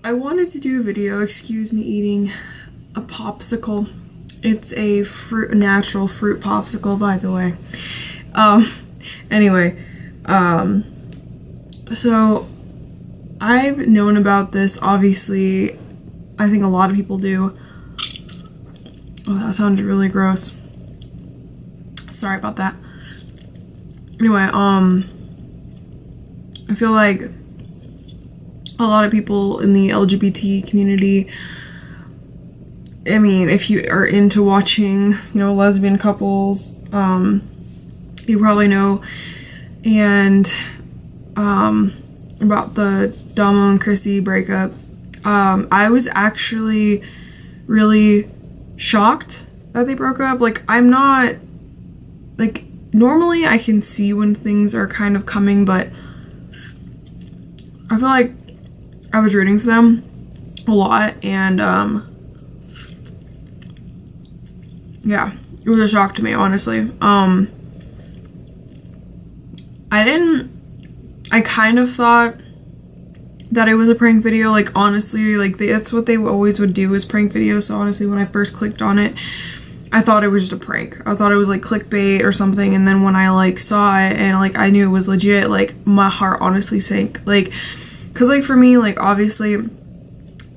I wanted to do a video, excuse me eating a popsicle. It's a natural fruit popsicle, by the way. Anyway, so I've known about this, obviously. I think a lot of people do. Oh, that sounded really gross. Sorry about that. Anyway, I feel like a lot of people in the LGBT community, I mean, if you are into watching, lesbian couples, you probably know, and about the Domo and Crissy breakup. I was actually really shocked that they broke up. Like, I'm not, like, normally I can see when things are kind of coming, but I feel like I was rooting for them a lot, and yeah, it was a shock to me, honestly. I kind of thought that it was a prank video. Like, honestly, like, that's what they always would do, is prank videos. So honestly, when I first clicked on it, I thought it was just a prank. I thought it was like clickbait or something, and then when I like saw it and like I knew it was legit, like my heart honestly sank. Like, cause like for me, like obviously,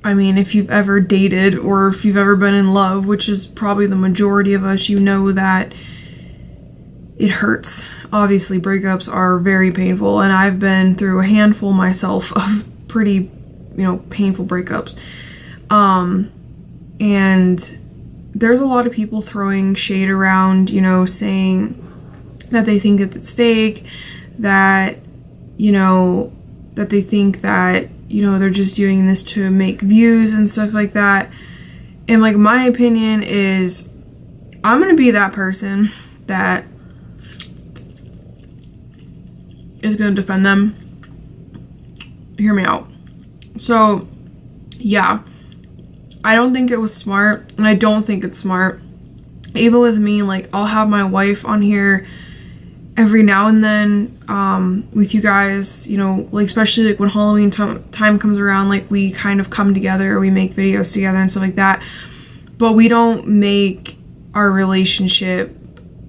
I mean, if you've ever dated or if you've ever been in love, which is probably the majority of us, you know that it hurts. Obviously, breakups are very painful, and I've been through a handful myself of pretty, painful breakups. And there's a lot of people throwing shade around, saying that they think that it's fake, that, that they think that, they're just doing this to make views and stuff like that. And like, my opinion is, I'm gonna be that person that is gonna defend them. Hear me out. So, yeah, I don't think it was smart, and I don't think it's smart. Even with me, like, I'll have my wife on here every now and then, with you guys, like, especially like when Halloween time comes around, like, we kind of come together, we make videos together and stuff like that, but we don't make our relationship,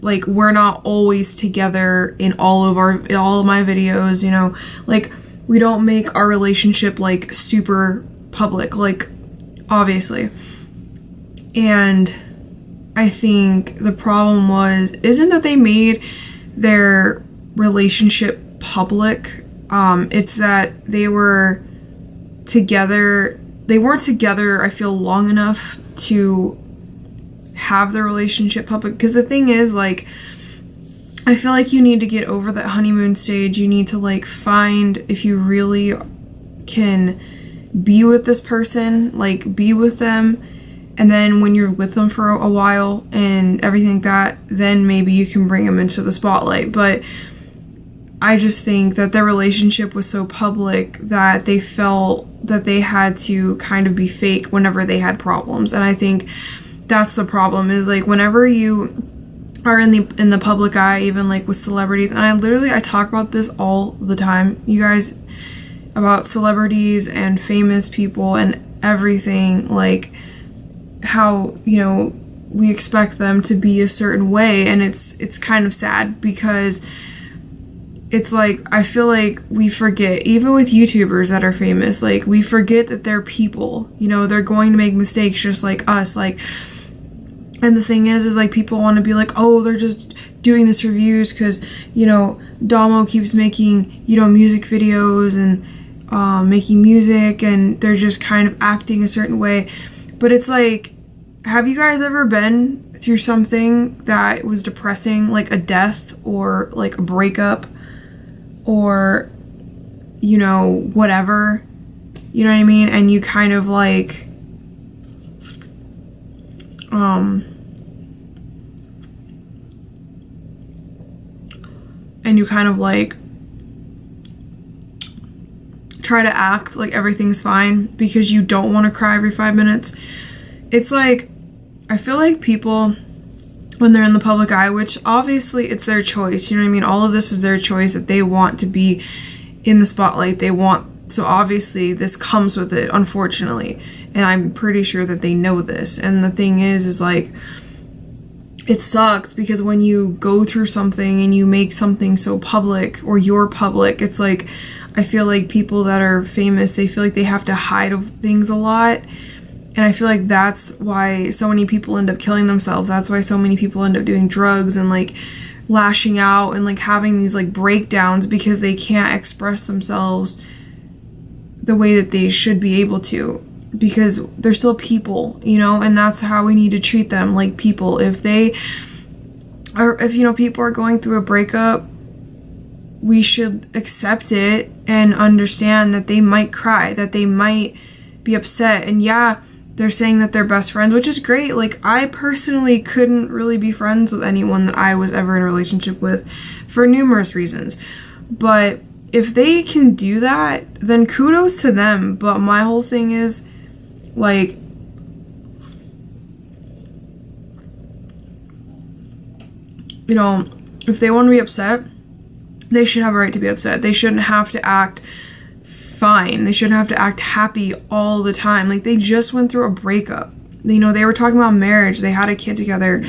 like, we're not always together in all of my videos, like, we don't make our relationship, like, super public, like, obviously. And I think the problem isn't that they made their relationship public, it's that they weren't together, I feel, long enough to have their relationship public. Because the thing is, like, I feel like you need to get over that honeymoon stage. You need to, like, find if you really can be with this person, like, be with them, and then when you're with them for a while and everything like that, then maybe you can bring them into the spotlight. But I just think that their relationship was so public that they felt that they had to kind of be fake whenever they had problems. And I think that's the problem, is like, whenever you are in the public eye, even like with celebrities, and I talk about this all the time, you guys, about celebrities and famous people and everything, like how, we expect them to be a certain way, and it's kind of sad, because it's like, I feel like we forget, even with YouTubers that are famous, like, we forget that they're people, they're going to make mistakes just like us, like, and the thing is like, people want to be like, oh, they're just doing this for views because, Domo keeps making, music videos and making music, and they're just kind of acting a certain way. But it's like, have you guys ever been through something that was depressing, like a death or like a breakup or, whatever, you know what I mean? And you kind of like, try to act like everything's fine because you don't want to cry every 5 minutes. It's like, I feel like people, when they're in the public eye, which obviously it's their choice, you know what I mean? All of this is their choice, that they want to be in the spotlight. They want So obviously this comes with it, unfortunately. And I'm pretty sure that they know this. And the thing is like, it sucks because when you go through something and you make something so public, or you're public, it's like, I feel like people that are famous, they feel like they have to hide things a lot. And I feel like that's why so many people end up killing themselves. That's why so many people end up doing drugs and like lashing out and like having these like breakdowns, because they can't express themselves the way that they should be able to, because they're still people, you know, and that's how we need to treat them, like people. If they are, if, you know, people are going through a breakup, we should accept it and understand that they might cry, that they might be upset. And yeah, they're saying that they're best friends, which is great. Like, I personally couldn't really be friends with anyone that I was ever in a relationship with for numerous reasons. But if they can do that, then kudos to them. But my whole thing is, like, you know, if they want to be upset, they should have a right to be upset. They shouldn't have to act fine. They shouldn't have to act happy all the time. Like, they just went through a breakup. You know, they were talking about marriage. They had a kid together.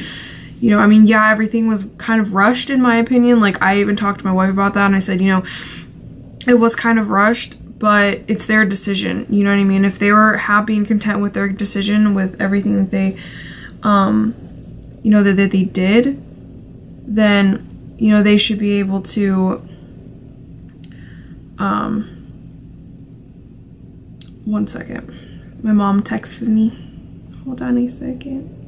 You know, I mean, yeah, everything was kind of rushed in my opinion. Like, I even talked to my wife about that, and I said, you know, it was kind of rushed, but it's their decision. You know what I mean? If they were happy and content with their decision, with everything that they, you know, that they did, then, you know, they should be able to, one second. My mom texted me. Hold on a second.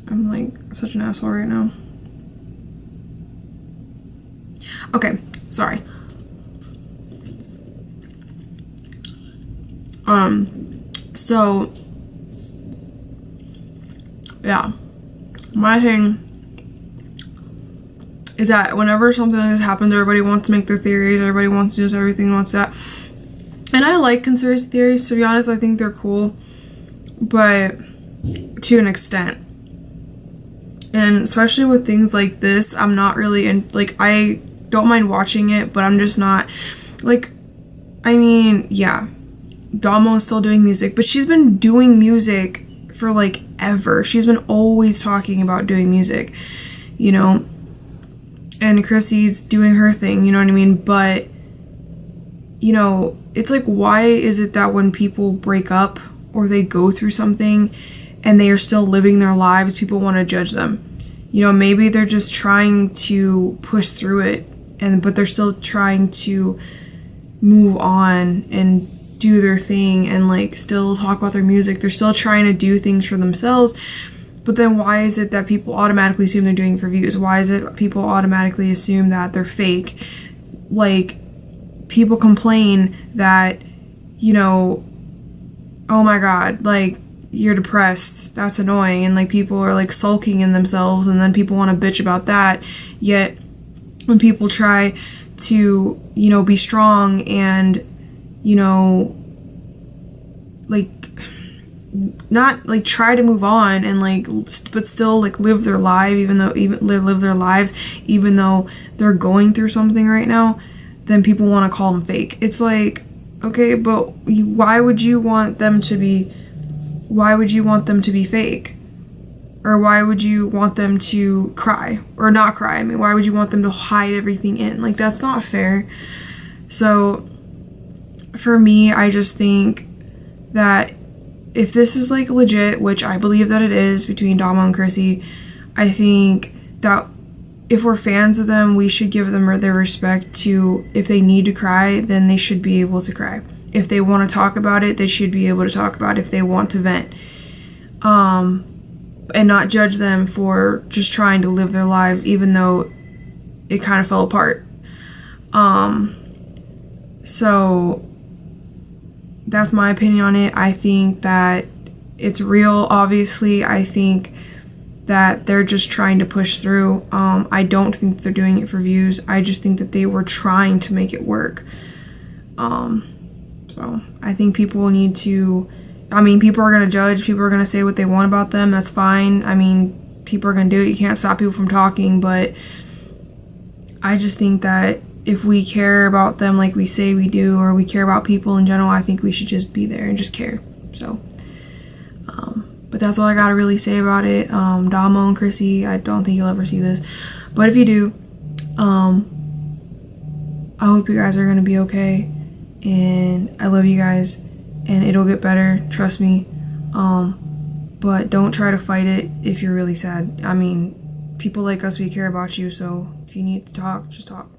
I'm like such an asshole right now. Okay, sorry. So yeah, my thing is that whenever something like this happens, everybody wants to make their theories, everybody wants to do this, everything wants that. And I like conspiracy theories, to be honest. I think they're cool, but to an extent. And especially with things like this, I'm not really in, like, I don't mind watching it, but I'm just not, like, I mean, yeah, Domo is still doing music, but she's been doing music for, like, ever. She's been always talking about doing music, you know, and Crissy's doing her thing, you know what I mean? But, you know, it's like, why is it that when people break up or they go through something and they are still living their lives, people want to judge them? You know, maybe they're just trying to push through it, but they're still trying to move on and do their thing and, like, still talk about their music. They're still trying to do things for themselves. But then why is it that people automatically assume they're doing it for views? Why is it people automatically assume that they're fake? Like, people complain that, you know, oh my god, like, you're depressed, that's annoying, and, like, people are, like, sulking in themselves, and then people want to bitch about that. Yet when people try to, you know, be strong and, you know, like, not, like, try to move on and, like, but still, like, live their life, live their lives even though they're going through something right now, then people want to call them fake. It's like, okay, but why would you want them to be fake? Or why would you want them to cry or not cry? I mean, why would you want them to hide everything in? Like, that's not fair. So for me, I just think that if this is, like, legit, which I believe that it is, between Domo and Crissy, I think that if we're fans of them, we should give them their respect to, if they need to cry, then they should be able to cry. If they want to talk about it, they should be able to talk about it if they want to vent. And not judge them for just trying to live their lives, even though it kind of fell apart. So that's my opinion on it. I think that it's real, obviously. I think that they're just trying to push through. I don't think they're doing it for views. I just think that they were trying to make it work. So I think people need to, people are going to judge, people are going to say what they want about them, that's fine. People are going to do it, you can't stop people from talking, but I just think that if we care about them like we say we do, or we care about people in general, I think we should just be there and just care. So, but that's all I gotta really say about it. Domo and Crissy, I don't think you'll ever see this, but if you do, I hope you guys are gonna be okay, and I love you guys, and it'll get better, trust me. But don't try to fight it if you're really sad. People like us, we care about you, so if you need to talk, just talk.